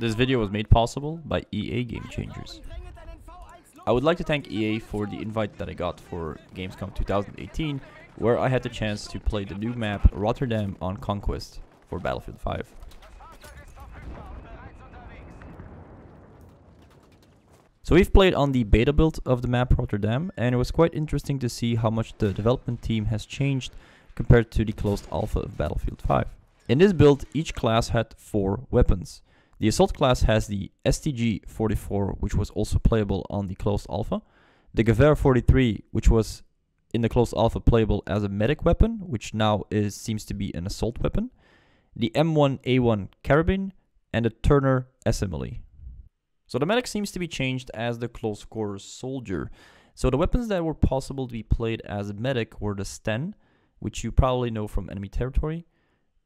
This video was made possible by EA Game Changers. I would like to thank EA for the invite that I got for Gamescom 2018, where I had the chance to play the new map Rotterdam on Conquest for Battlefield 5. So we've played on the beta build of the map Rotterdam, and it was quite interesting to see how much the development team has changed compared to the closed alpha of Battlefield 5. In this build, each class had 4 weapons. The assault class has the STG-44, which was also playable on the closed alpha, the Gewehr-43, which was in the closed alpha playable as a medic weapon, which now seems to be an assault weapon, the M1A1 carabine, and the Turner SMLE. So the medic seems to be changed as the close quarters soldier. So the weapons that were possible to be played as a medic were the Sten, which you probably know from enemy territory,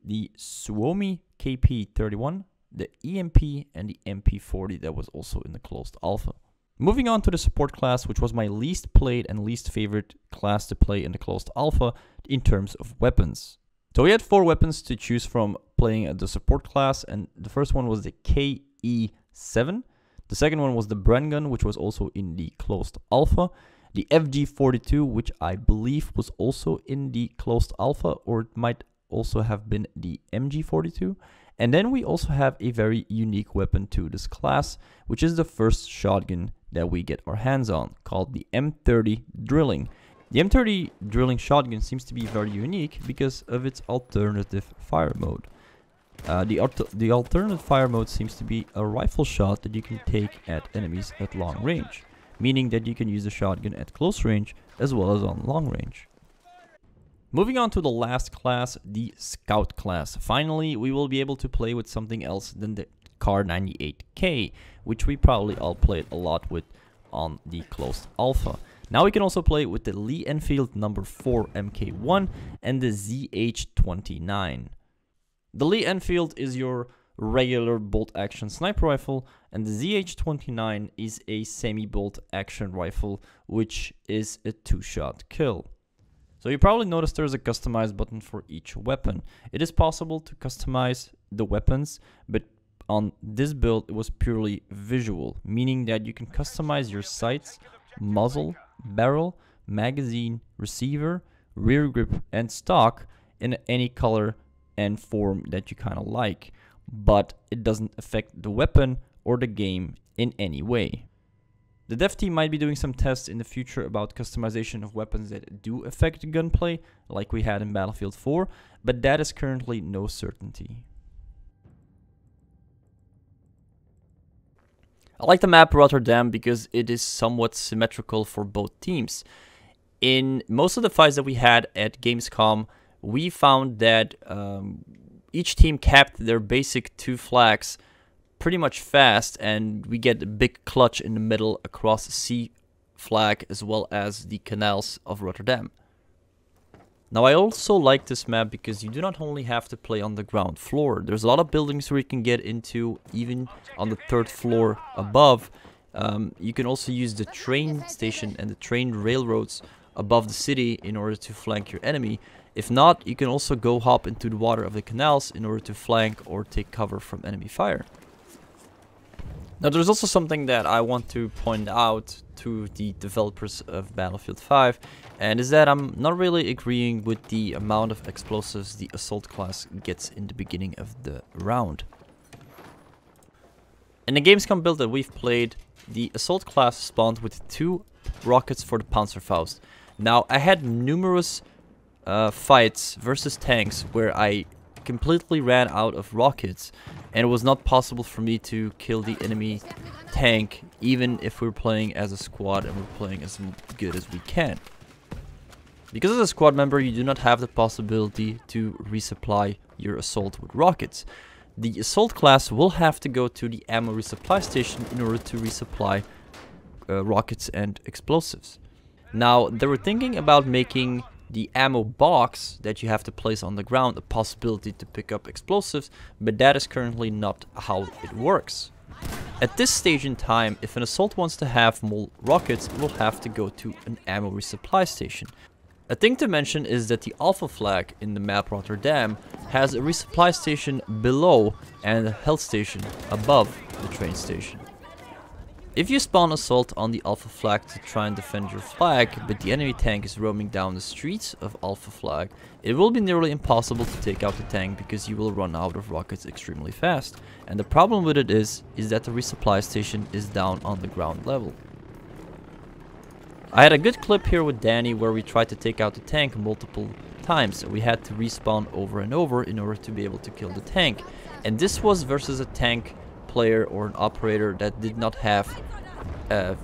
the Suomi KP-31, the EMP, and the MP-40 that was also in the closed alpha. Moving on to the support class, which was my least played and least favorite class to play in the closed alpha in terms of weapons. So we had 4 weapons to choose from playing the support class, and the first one was the KE-7. The second one was the Bren gun, which was also in the closed alpha. The FG-42, which I believe was also in the closed alpha, or it might also have been the MG-42. And then we also have a very unique weapon to this class, which is the first shotgun that we get our hands on, called the M30 Drilling. The M30 Drilling shotgun seems to be very unique because of its alternative fire mode. The alternative fire mode seems to be a rifle shot that you can take at enemies at long range, meaning that you can use the shotgun at close range as well as on long range. Moving on to the last class, the Scout class. Finally, we will be able to play with something else than the Kar98K, which we probably all played a lot with on the closed alpha. Now we can also play with the Lee-Enfield No. 4 MK1 and the ZH-29. The Lee-Enfield is your regular bolt-action sniper rifle, and the ZH-29 is a semi-bolt action rifle, which is a 2-shot kill. So you probably noticed there's a customize button for each weapon. It is possible to customize the weapons, but on this build it was purely visual, meaning that you can customize your sights, muzzle, barrel, magazine, receiver, rear grip, and stock in any color and form that you kind of like, but it doesn't affect the weapon or the game in any way. The dev team might be doing some tests in the future about customization of weapons that do affect gunplay, like we had in Battlefield 4, but that is currently no certainty. I like the map Rotterdam because it is somewhat symmetrical for both teams. In most of the fights that we had at Gamescom, we found that each team capped their basic 2 flags pretty much fast, and we get a big clutch in the middle across the sea flag as well as the canals of Rotterdam. Now I also like this map because you do not only have to play on the ground floor. There's a lot of buildings where you can get into, even on the 3rd floor above. You can also use the train station and the train railroads above the city in order to flank your enemy. If not, you can also go hop into the water of the canals in order to flank or take cover from enemy fire. Now there's also something that I want to point out to the developers of Battlefield 5, and is that I'm not really agreeing with the amount of explosives the assault class gets in the beginning of the round. In the Gamescom build that we've played, the assault class spawned with 2 rockets for the Panzerfaust. Now I had numerous fights versus tanks where I completely ran out of rockets, and it was not possible for me to kill the enemy tank even if we're playing as a squad and we're playing as good as we can. Because as a squad member you do not have the possibility to resupply your assault with rockets. The assault class will have to go to the ammo resupply station in order to resupply rockets and explosives. Now they were thinking about making the ammo box that you have to place on the ground a possibility to pick up explosives, but that is currently not how it works. At this stage in time, if an assault wants to have more rockets, it will have to go to an ammo resupply station. A thing to mention is that the Alpha flag in the map Rotterdam has a resupply station below and a health station above the train station. If you spawn assault on the Alpha flag to try and defend your flag, but the enemy tank is roaming down the streets of Alpha flag, it will be nearly impossible to take out the tank because you will run out of rockets extremely fast. And the problem with it is that the resupply station is down on the ground level. I had a good clip here with Danny where we tried to take out the tank multiple times. We had to respawn over and over in order to be able to kill the tank. And this was versus a tank player or an operator that did not have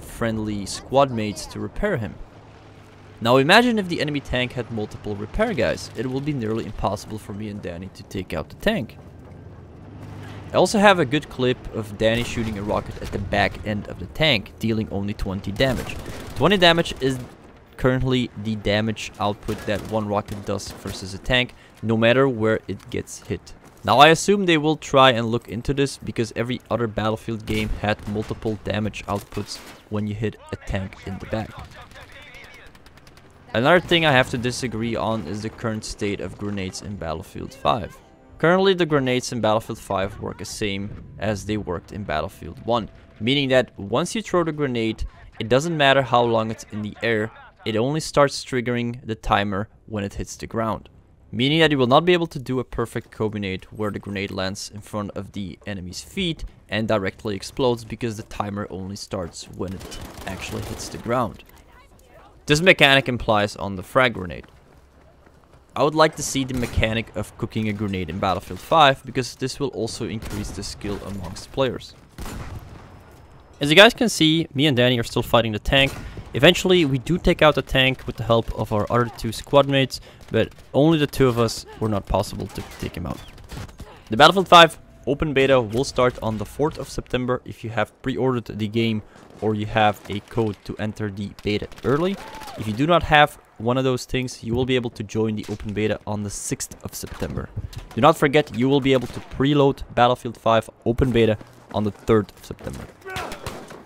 friendly squad mates to repair him. Now imagine if the enemy tank had multiple repair guys. It will be nearly impossible for me and Danny to take out the tank. I also have a good clip of Danny shooting a rocket at the back end of the tank, dealing only 20 damage. 20 damage is currently the damage output that one rocket does versus a tank, no matter where it gets hit. Now I assume they will try and look into this because every other Battlefield game had multiple damage outputs when you hit a tank in the back. Another thing I have to disagree on is the current state of grenades in Battlefield 5. Currently the grenades in Battlefield 5 work the same as they worked in Battlefield 1, meaning that once you throw the grenade, it doesn't matter how long it's in the air, it only starts triggering the timer when it hits the ground. Meaning that you will not be able to do a perfect combinate where the grenade lands in front of the enemy's feet and directly explodes because the timer only starts when it actually hits the ground. This mechanic implies on the frag grenade. I would like to see the mechanic of cooking a grenade in Battlefield 5 because this will also increase the skill amongst players. As you guys can see, me and Danny are still fighting the tank. Eventually we do take out the tank with the help of our other two squad mates, but only the two of us were not possible to take him out. The Battlefield 5 open beta will start on the 4th of September if you have pre-ordered the game or you have a code to enter the beta early. If you do not have one of those things, you will be able to join the open beta on the 6th of September. Do not forget, you will be able to preload Battlefield 5 open beta on the 3rd of September.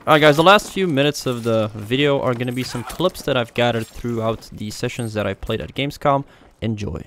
Alright guys, the last few minutes of the video are going to be some clips that I've gathered throughout the sessions that I played at Gamescom. Enjoy.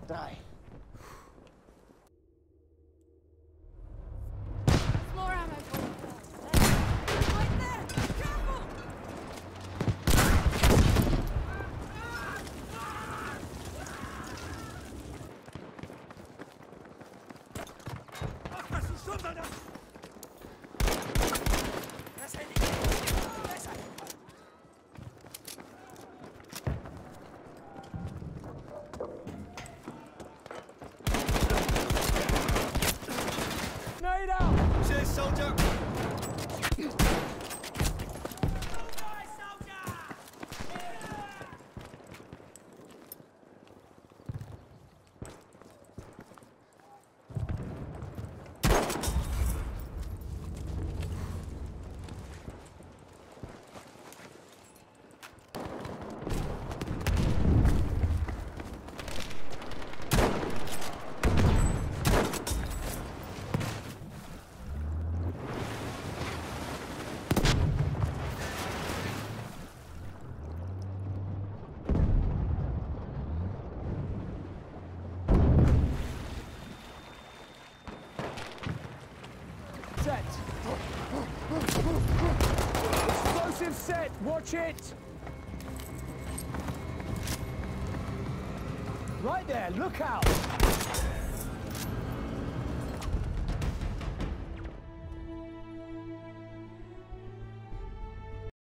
Die. More ammo. Right there. Careful. Cheers, soldier. set! Watch it! Right there, look out!